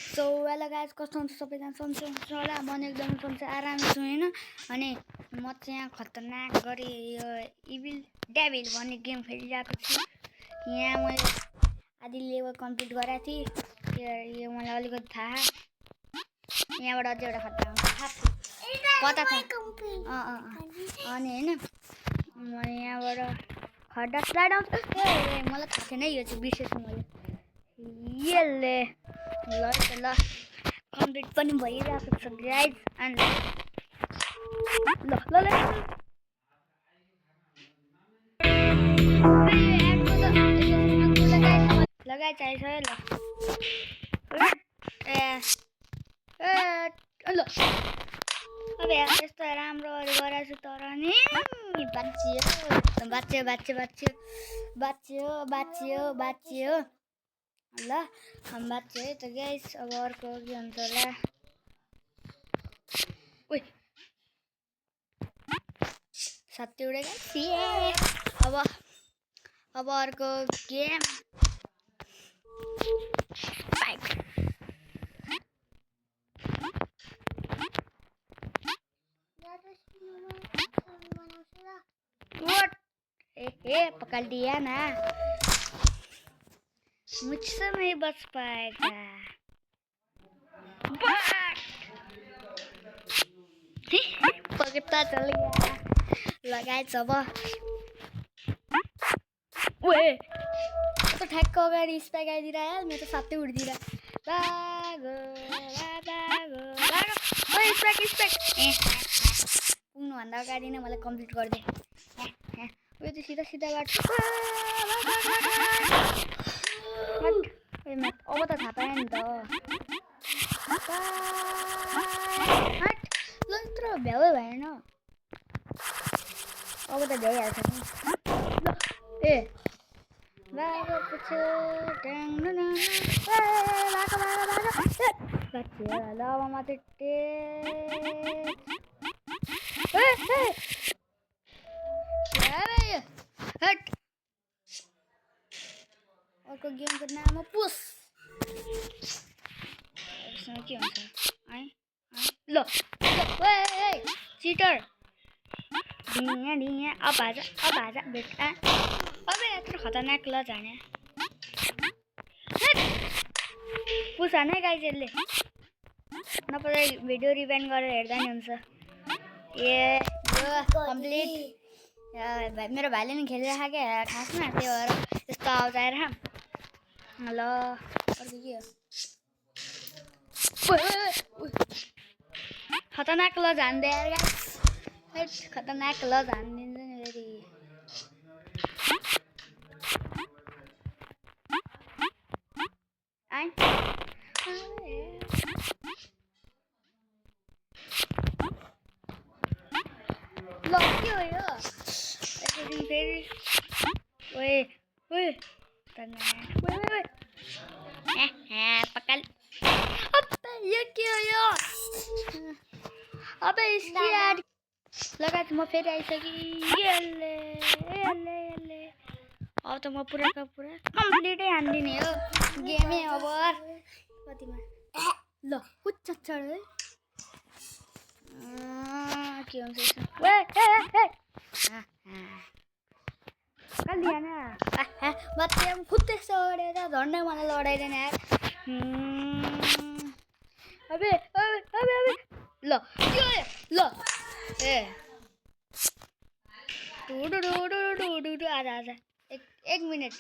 So hello guys, कस्तो हुन्छ सबैजना? सन्चै हुन्छ होला। म एकदम सन्चै आराम छु होइन। अनि म चाहिँ यहाँ खतरनाक गरी यो इभिल डेभिल भन्ने गेम खेलिरहेको छु। यहाँ मैले आधी लेभल कम्प्लिट गरेको थिएँ। यो मलाई अलिकति थाहा। यहाँबाट अझै एउटा खतरा हुन्छ कता थाहा अनि होइन म यहाँबाट खड्डा स्लाइड आउँछ। मलाई थाहा थिएन यो चाहिँ बिर्सेछु मैले। यसले ल कम्प्लिट पनि भइरहेको छ गाइज। अनि ल ल ल लगाइ चाहिन्छ है। ल अब यस्तो राम्रो गरेको छु तर नि बाँच्यो ल हम बाँच्यो है त गाइस। अब अर्को के हुन्छ होला। सत्य उडेको अब अर्को गेम बाइक। पकड़ दिया ना, मुझसे नहीं बच पाएगा। पकड़ता चल गया। लगाए अब तो ठ्याक्क अगाडि स्पाइक आइदिरहेको यार। मेरो त साथै उड्दिरह पुग्नुभन्दा अगाडि नै मलाई कम्प्लिट गरिदिए। उयो चाहिँ सिधा सिधा बाटो। अब त थाहा पाएँ नि त। ल यत्रो भ्याउ भएन। अब त भ्याइहाल्छ नि। ल अब मात्रै अर्को गेमको नाम हो पुस। के हुन्छ ल चिटर ढिया अब आजा बेटा। अब यत्रो खतरनाक ल जाने पुस हाने गाइस। यसले नपरे भिडियो रिवाइन्ड गरेर हेर्दा नि हुन्छ। यो कम्प्लिट मेरो भाइले नि खेलिरहेको क्या खासमा, त्यो भएर यस्तो आवाज आएर। ल अर्को के हो? खतरनाक ल झान्दे यार गाइस। खतरनाक ल झानिदिन्छ नि फेरि। ल के हो यो? एकैछिन फेरि पकड। यो के हो यो? अब लगाएर म फेरि आइसकेँ। अब त म पुराको पुरा कम्प्लिटै हानिदिने हो गेमै। अब कतिमा ल हुच्च है के हुन्छ बच्चे खुद त्यस्तो गरेर झन्डै मलाई लडाइदिने यार। अबे ल ल आजा एक मिनट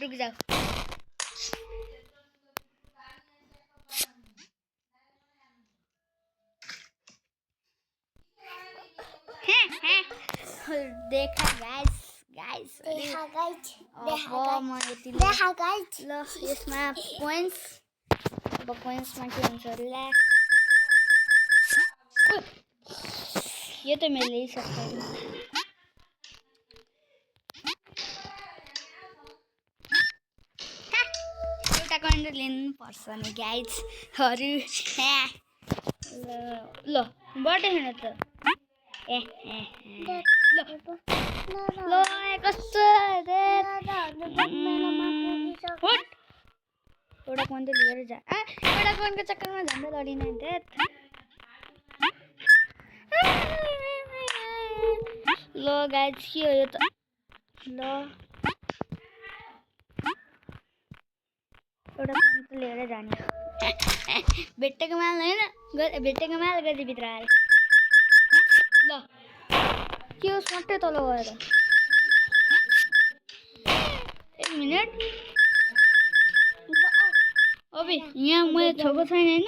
रुक जाऊ। देखा गाइस ल यसमा पोइन्ट्स। अब पोइन्ट्समा के हुन्छ ला यो त मैले लिइसक्छु। एउटा कमेन्ट लिनुपर्छ नि गाइजहरू। ल बर्थडे छैन त ल कस्तो एउटा कोइन त लिएर जा एउटा कोइनको चक्करमा झन्डै लडिने ध्यात ल गाइज के हो यो त ल एउटा कोइन त लिएर जाने भेट्टेको माल होइन भेट्टेको माल गतिभित्र हाल ल के हो सट्टै तल गएर 1 मिनट अबे यहाँ मैले छोएको छैन होइन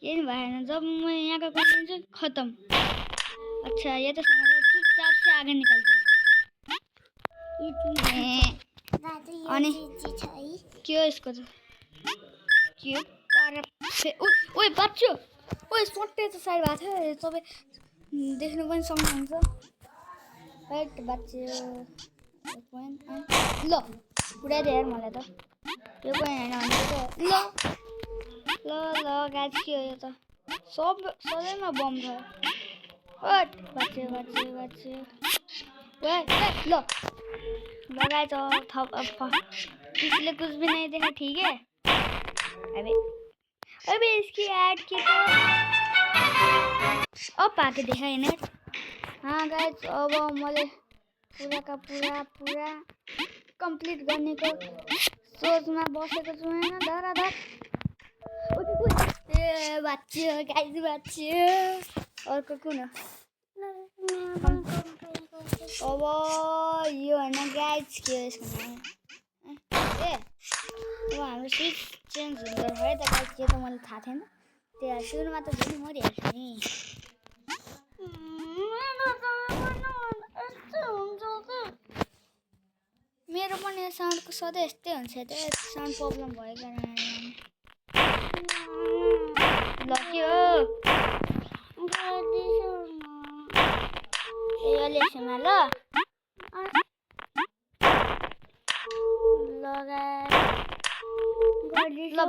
केही नि भएन जब म यहाँको कोइन लिन्छु खत्म अच्छा ये तो समझ चुपचाप से आगे निकल जाओ अनि के हो यसको त के हो पारा ओए बच्चो ओए सट्टै त साइड भएको थियो तपाईँ देख्नु पनि सक्नुहुन्छ राइट बच्चो ल पुऱ्याइदियो यार मलाई त यो कोइन होइन भनेको त ल गाइज के हो यो त सबैमा बम छ बच्चे ल गाइज थप इसलिए कुछ भी नहीं देखा ठीक है अबे इसकी ऐड की तो अब आके देखा है ना हाँ गाइज अब मैले पूरा का पूरा कंप्लीट करने को सोचमा बसेको छु हैन धराधर ए बच्चे गाइज बच्चे अर्को कुन अब यो होइन गाइज के हो यसको नाम अब हाम्रो स्विच चेन्ज हुँदो रहेछ है त गाइज के त मलाई थाहा थिएन त्यहाँ सुरुमा त झन् मरिहाल्छु नि मेरो पनि साउन्डको सधैँ यस्तै हुन्छ त्यो साउन्ड प्रब्लम भएको कारण ल के हो यसमा ल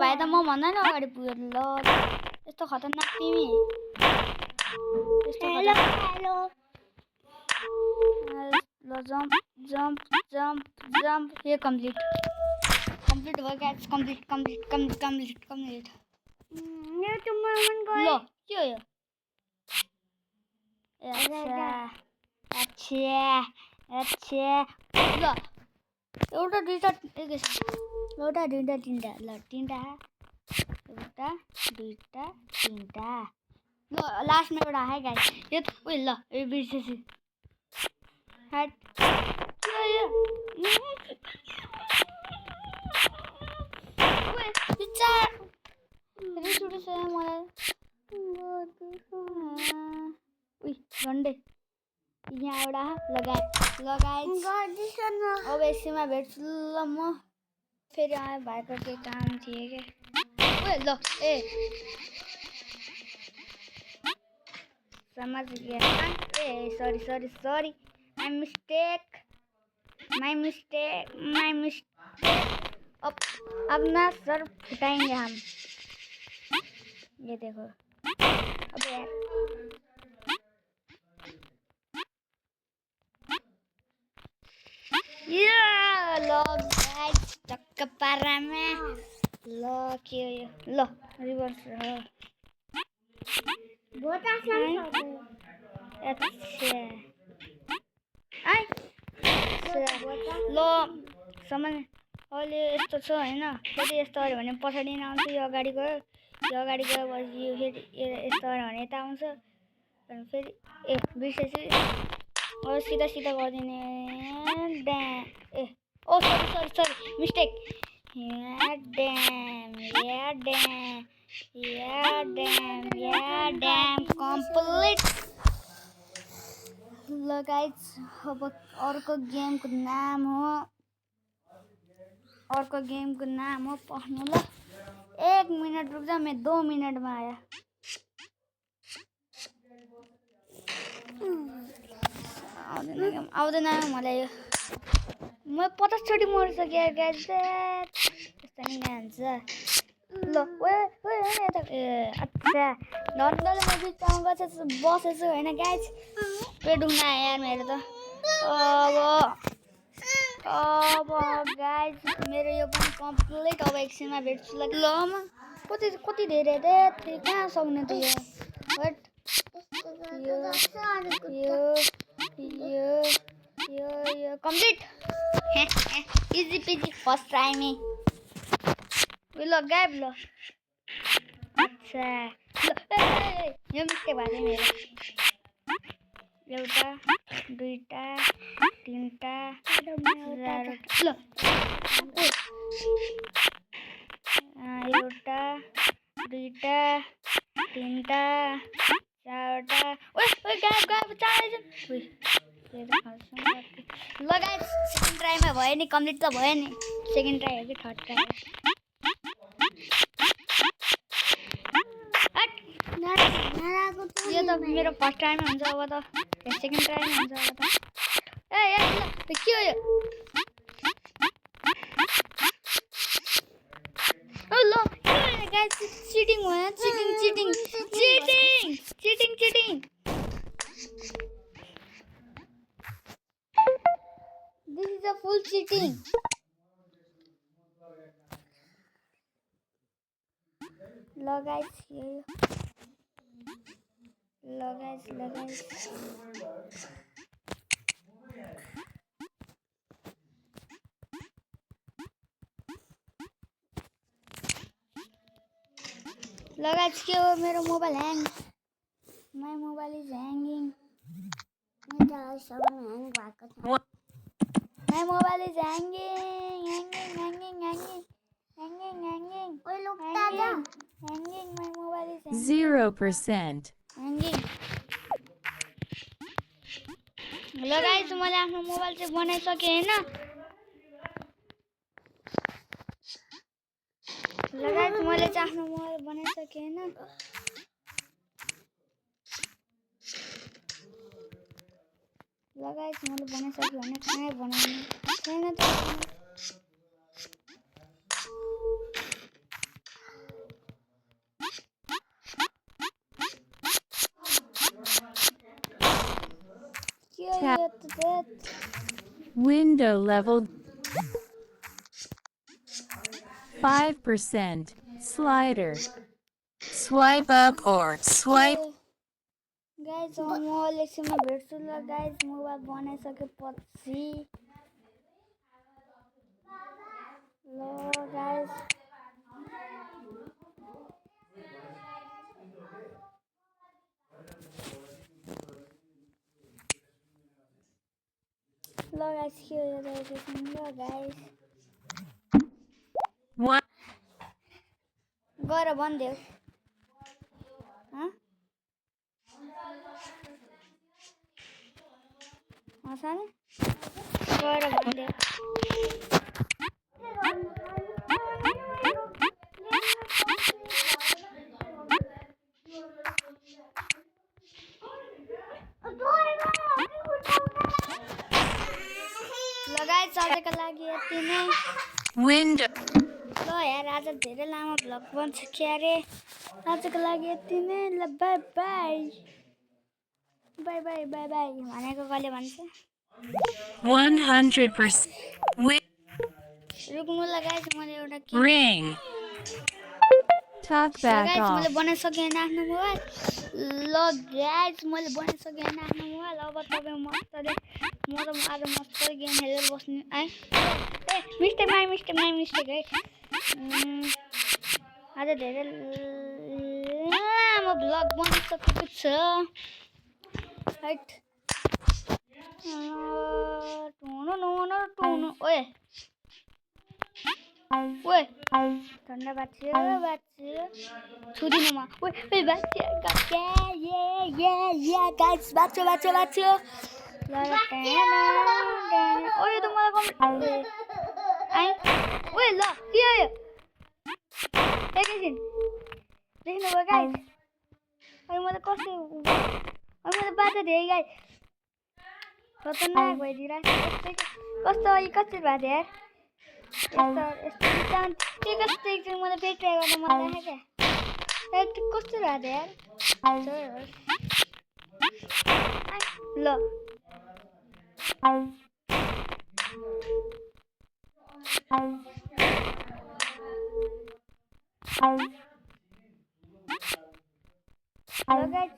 भाइ त म भन्दा नि अगाडि पुग्यो ल यस्तो खतरनाक तिमी ल जम्प ये कंप्लीट भयो गाइस कंप्लीट यो त मन गयो ल के हो यो अच्छा ल एउटा दुईटा एउटा दुईटा तीनटा ल तीनटा एउटा दुईटा तीनटा ल लास्टमा एउटा है गाइस यो उयो ल यो बिर्सेछु हट यो बिचार रिस उठेछ मलाई उइ झन्डै यहाँ एउटा लगाए अब यसैमा भेट्छु ल म फेरि आयो भाइको केही काम थियो क्या उयो ल ए समझ गया ए सॉरी माई मिस्टेक अब ना सर फुटाएंगे हम ये देखो अब यार ल गाइस टक्क पारामा ल के हो ल रिभर्स अच्छा ल सामान अहिले यस्तो छ होइन फेरि यस्तो अरे भने पछाडि आउँछ यो अगाडि गएपछि यो फेरि यस्तो अरे भने यता आउँछ अनि फेरि ए बिर्सेछु अब सिधा गरिदिने ए ओ सरी मिस्टेक ड्याम कम्प्लिट ल गाइज अब अर्को गेमको नाम हो पढ्नु ल 1 मिनट रुक जा मैं 2 मिनट में आया आउँदैन मलाई यो म 50 चोटि मरिसकेँ गाइज त्यस्तो नि हुन्छ ल अच्छा नर्मली म बिचमा बसेछु होइन गाइज पेट दुख्न आयो यार मेरो त अब अब गाइज मेरो यो पनि कम्प्लिट। अब एकछिनमा भेट्छु ल म कति कति धेरै धेरै कहाँ सक्ने त यो हट यो कम्प्लिट इजी पिजी फर्स्ट ट्राईमै ल गायब ल अच्छा यो मिस्टेक भएको थियो मेरो एउटा दुईटा तीनटा चारवटा ल एउटा दुईटा तीनटा चारवटा ओए गायब गायब चारैजना ल गाइस सेकेन्ड ट्राईमा भयो नि कम्प्लिट त भयो नि सेकेन्ड ट्राई हो कि थर्ड ट्राई यो त मेरो फर्स्ट ट्राईमा हुन्छ अब त सेकेन्ड ट्राईमा हुन्छ अब त ए ल के हो यो ओ ल गाइस चिटिङ भयो cheating cheating cheating cheating cheating This is a full cheating. Lo guys, lo guys. Lo guys, के हो मेरो mobile hang My mobile is hanging. मेरो सब ह्याङ भएको छ My mobile is hanging. Oi, look, hanging. My mobile is hanging. 0%. Hanging. Hello guys, मैले आफ्नो mobile चाहिँ बनाइसके हैन Hello guys, मैले चाहिँ आफ्नो मोबाइल बनाइसके हैन Hello guys, मैले बनाइसके भने कहाँ बनाउनु छैन त Window level 5%. Slider. Swipe up or swipe. Guys, म एकछिनमा भेट्छु ल गाइस मोबाइल बनाइसकेपछि ल गाइस ल गाइस के हो यो एकछिन ल गाइस What? गएर भन्देऊ सानो गएर भन्देऊ लगाए आजको लागि यति नै Window. ल यार आज धेरै लामो भ्लग बन्छ के अरे आजको लागि यति नै ल bye bye bye bye bye bye भनेको कसले भन्छ 100%. रुक्नु ल गाइस मैले एउटा के Ring. Talk back गाइस मैले off. बनाइसके हैन आफ्नो मोबाइल ल गाइस मैले बनाइसके हैन आफ्नो मोबाइल अब तपाई मस्तले म त आज मस्तले गेम खेलेर बस्ने है ए मिस्टेक है आज धेरै लामो भ्लग बनिसकेको छ हैट टुनु ओए ओए ठन्डा बाछ्यो छुदिन म ओए बाछ्यो गप्या ये गाइस बाछ्यो ल ओए त मलाई कम आइ ओए ल के हो एकैछिन देख्नुभयो गाइस ओए म त कस्तो ओए म त बाछा दिए गाइस खतरनाक भइदिरहेको कस्तो भएको यार यस्तो एकछिन मलाई फेरि ट्राई गर्न मन लाग्यो क्या कस्तो भएको यार ल ल गाइस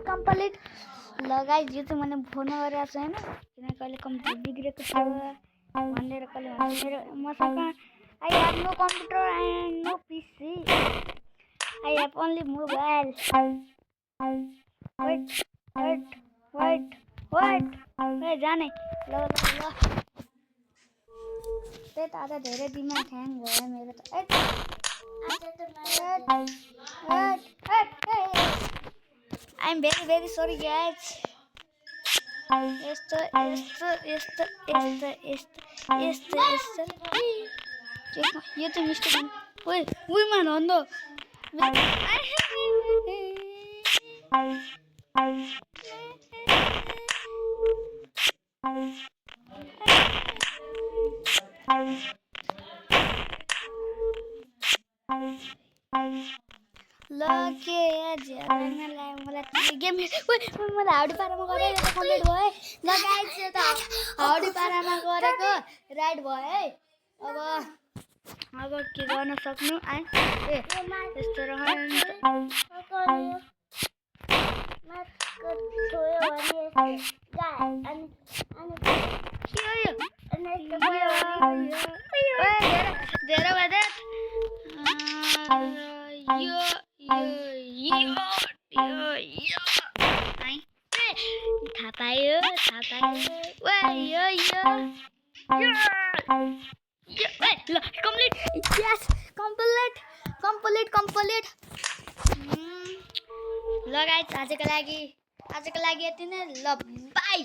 कम्प्लिट ल गाइस यो चाहिँ मैले फोनमा गरेको छु हैन किन कहिले कम्प्युटर बिग्रेको छ भनेर कहिले मेरो मसँग I have no computer and no PC I have only mobile wait ए जाने ल त्यही त आज धेरै दिमाग ह्याङ भयो मेरो त I am very sorry guys यस्तो यो त मिस्टेक ओइ मा नन्दो ल के मलाई गेम मलाई हाउडी पारामा गरेको कम्प्लिट भयो ल गाइस यो त हाउडी पारामा गरेको राइड भयो है अब के गर्न सक्नु ए यस्तो थाहा पायो ल कम्प्लिट ल गाइस आजको लागि यति नै ल बाई